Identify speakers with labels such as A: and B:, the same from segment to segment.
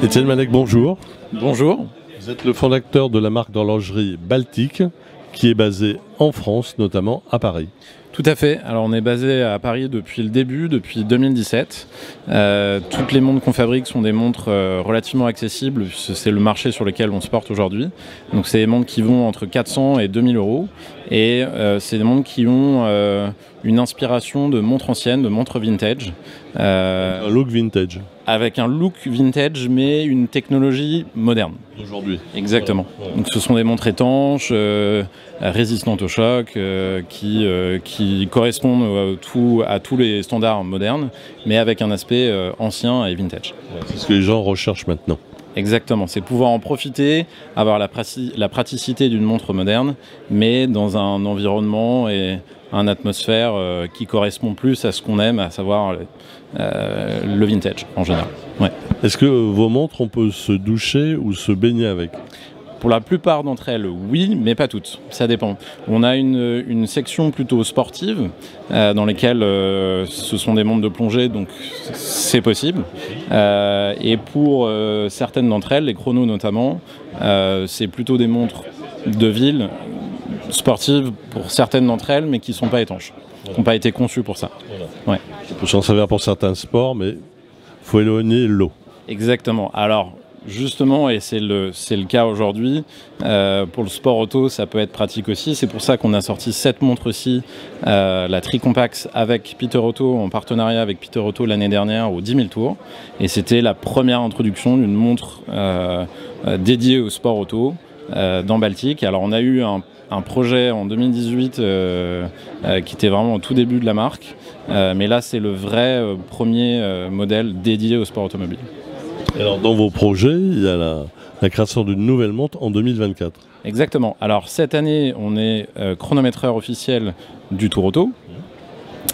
A: Étienne Malek, bonjour.
B: Bonjour.
A: Vous êtes le fondateur de la marque d'horlogerie Baltic, qui est basée en France, notamment à Paris.
B: Tout à fait. Alors on est basé à Paris depuis le début, depuis 2017. Toutes les montres qu'on fabrique sont des montres relativement accessibles. C'est le marché sur lequel on se porte aujourd'hui. Donc c'est des montres qui vont entre 400 et 2000 euros. Et c'est des montres qui ont une inspiration de montres anciennes, de montres vintage.
A: Un look vintage.
B: Avec un look vintage, mais une technologie moderne.
A: D'aujourd'hui.
B: Exactement. Voilà. Donc ce sont des montres étanches, résistantes au choc, qui correspondent à tous les standards modernes, mais avec un aspect ancien et vintage.
A: C'est ce que les gens recherchent maintenant.
B: Exactement, c'est pouvoir en profiter, avoir la praticité d'une montre moderne, mais dans un environnement et une atmosphère qui correspond plus à ce qu'on aime, à savoir le vintage en général. Ouais.
A: Est-ce que vos montres, on peut se doucher ou se baigner avec ?
B: Pour la plupart d'entre elles, oui, mais pas toutes. Ça dépend. On a une section plutôt sportive dans lesquelles ce sont des montres de plongée, donc c'est possible. Et pour certaines d'entre elles, les chronos notamment, c'est plutôt des montres de ville sportives pour certaines d'entre elles, mais qui ne sont pas étanches, qui n'ont pas été conçues pour ça.
A: Ouais. On peut s'en servir pour certains sports, mais il faut éloigner l'eau.
B: Exactement. Alors, justement, et c'est le cas aujourd'hui, pour le sport auto, ça peut être pratique aussi. C'est pour ça qu'on a sorti cette montre-ci, la Tricompax avec Peter Otto, en partenariat avec Peter Otto l'année dernière, aux 10 000 tours. Et c'était la première introduction d'une montre dédiée au sport auto dans Baltic. Alors on a eu un projet en 2018 qui était vraiment au tout début de la marque. Mais là, c'est le vrai premier modèle dédié au sport automobile.
A: Alors dans vos projets, il y a la création d'une nouvelle montre en 2024.
B: Exactement. Alors cette année, on est chronométreur officiel du Tour Auto.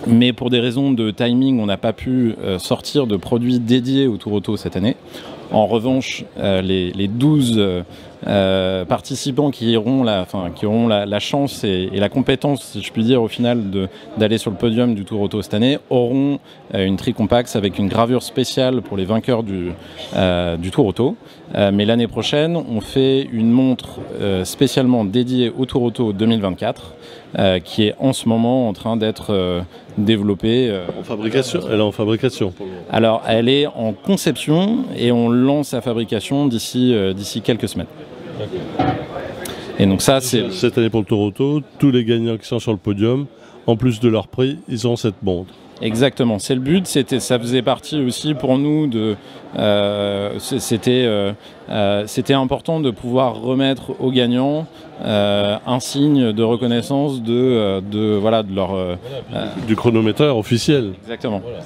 B: Mais pour des raisons de timing, on n'a pas pu sortir de produits dédiés au Tour Auto cette année. En revanche, les 12 participants qui auront la chance et la compétence, si je puis dire, au final, d'aller sur le podium du Tour Auto cette année, auront une Tricompax avec une gravure spéciale pour les vainqueurs du Tour Auto. Mais l'année prochaine, on fait une montre spécialement dédiée au Tour Auto 2024, qui est en ce moment en train d'être développée.
A: En fabrication. Elle est en fabrication.
B: Alors, elle est en conception et on lance sa fabrication d'ici quelques semaines. Et donc ça, c'est...
A: Cette année pour le Tour Auto, tous les gagnants qui sont sur le podium, en plus de leur prix, ils ont cette montre.
B: Exactement, c'est le but. Ça faisait partie aussi pour nous c'était important de pouvoir remettre aux gagnants un signe de reconnaissance de leur
A: du chronométreur officiel.
B: Exactement.
A: Voilà.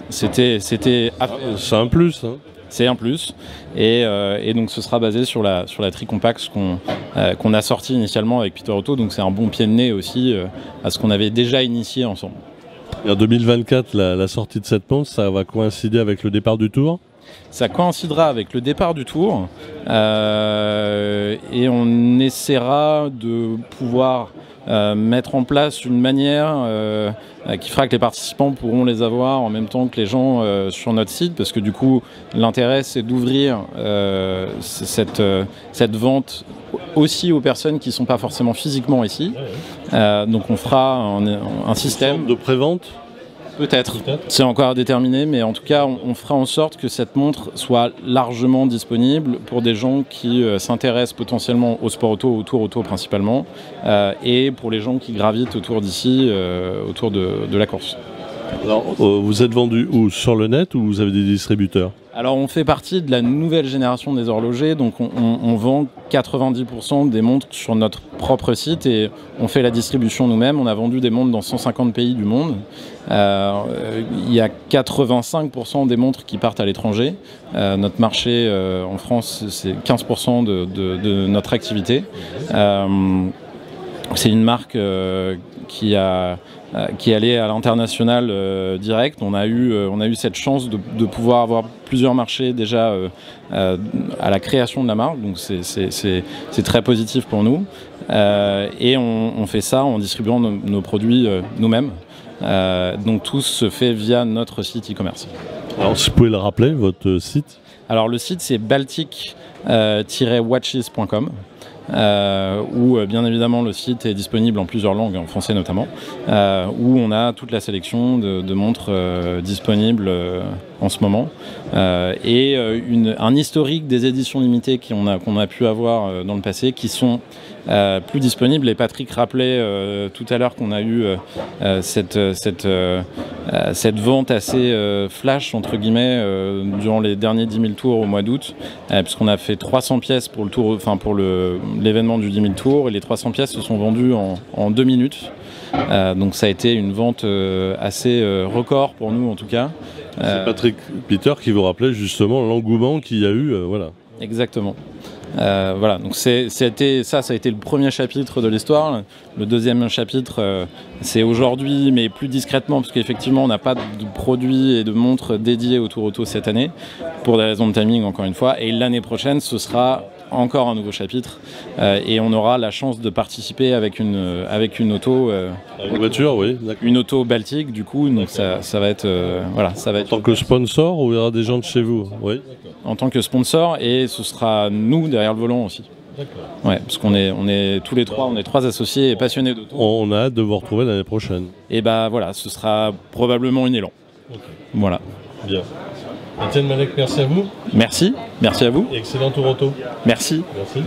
B: C'est
A: un plus. Hein.
B: C'est un plus, et donc ce sera basé sur la Tricompax qu'on a sorti initialement avec Peter Otto, donc c'est un bon pied de nez aussi à ce qu'on avait déjà initié ensemble.
A: Et en 2024, la sortie de cette montre, ça va coïncider avec le départ du Tour ?
B: Ça coïncidera avec le départ du Tour, et on essaiera de pouvoir mettre en place une manière qui fera que les participants pourront les avoir en même temps que les gens sur notre site, parce que du coup l'intérêt c'est d'ouvrir cette vente aussi aux personnes qui ne sont pas forcément physiquement ici. Donc on fera un système
A: de pré-vente.
B: Peut-être, c'est encore à déterminer, mais en tout cas, on fera en sorte que cette montre soit largement disponible pour des gens qui s'intéressent potentiellement au sport auto, au Tour Auto principalement, et pour les gens qui gravitent autour d'ici, autour de la course.
A: Alors, vous êtes vendu où ? Sur le net ou vous avez des distributeurs ?
B: Alors on fait partie de la nouvelle génération des horlogers, donc on vend 90% des montres sur notre propre site et on fait la distribution nous-mêmes. On a vendu des montres dans 150 pays du monde. Il y a 85% des montres qui partent à l'étranger. Notre marché en France, c'est 15% de notre activité. C'est une marque qui est allée à l'international direct. On a eu cette chance de pouvoir avoir plusieurs marchés déjà à la création de la marque, donc c'est très positif pour nous. Et on fait ça en distribuant nos produits nous-mêmes. Donc tout se fait via notre site e-commerce.
A: Alors si vous pouvez le rappeler, votre site ?
B: Alors le site c'est baltic-watches.com. Où bien évidemment le site est disponible en plusieurs langues, en français notamment, où on a toute la sélection de montres disponibles en ce moment, et un historique des éditions limitées qu'on a pu avoir dans le passé qui sont plus disponibles. Et Patrick rappelait tout à l'heure qu'on a eu cette vente assez flash entre guillemets durant les derniers 10 000 tours au mois d'août, puisqu'on a fait 300 pièces pour le tour, enfin pour l'événement du 10 000 tours, et les 300 pièces se sont vendues en 2 minutes. Donc ça a été une vente assez record pour nous en tout cas.
A: C'est Patrick Peter qui vous rappelait justement l'engouement qu'il y a eu, voilà.
B: Exactement. Voilà, donc ça a été le premier chapitre de l'histoire. Le deuxième chapitre, c'est aujourd'hui, mais plus discrètement, parce qu'effectivement, on n'a pas de produits et de montres dédiés au Tour Auto cette année, pour des raisons de timing, encore une fois. Et l'année prochaine, ce sera encore un nouveau chapitre, et on aura la chance de participer avec une auto,
A: Une voiture, oui.
B: une auto Baltic, du coup. Donc ça va être, voilà, ça va être.
A: En tant que sponsor, ou il y aura des gens de chez vous? Oui.
B: En tant que sponsor, et ce sera nous derrière le volant aussi.
A: D'accord.
B: Ouais, parce qu'on est tous les trois, on est trois associés et passionnés d'auto.
A: On a hâte de vous retrouver l'année prochaine.
B: Et bah voilà, ce sera probablement une élan.
A: Okay.
B: Voilà.
A: Bien. Étienne Malek, merci à vous.
B: Merci à vous.
A: Et excellent Tour Auto.
B: Merci.
A: Merci.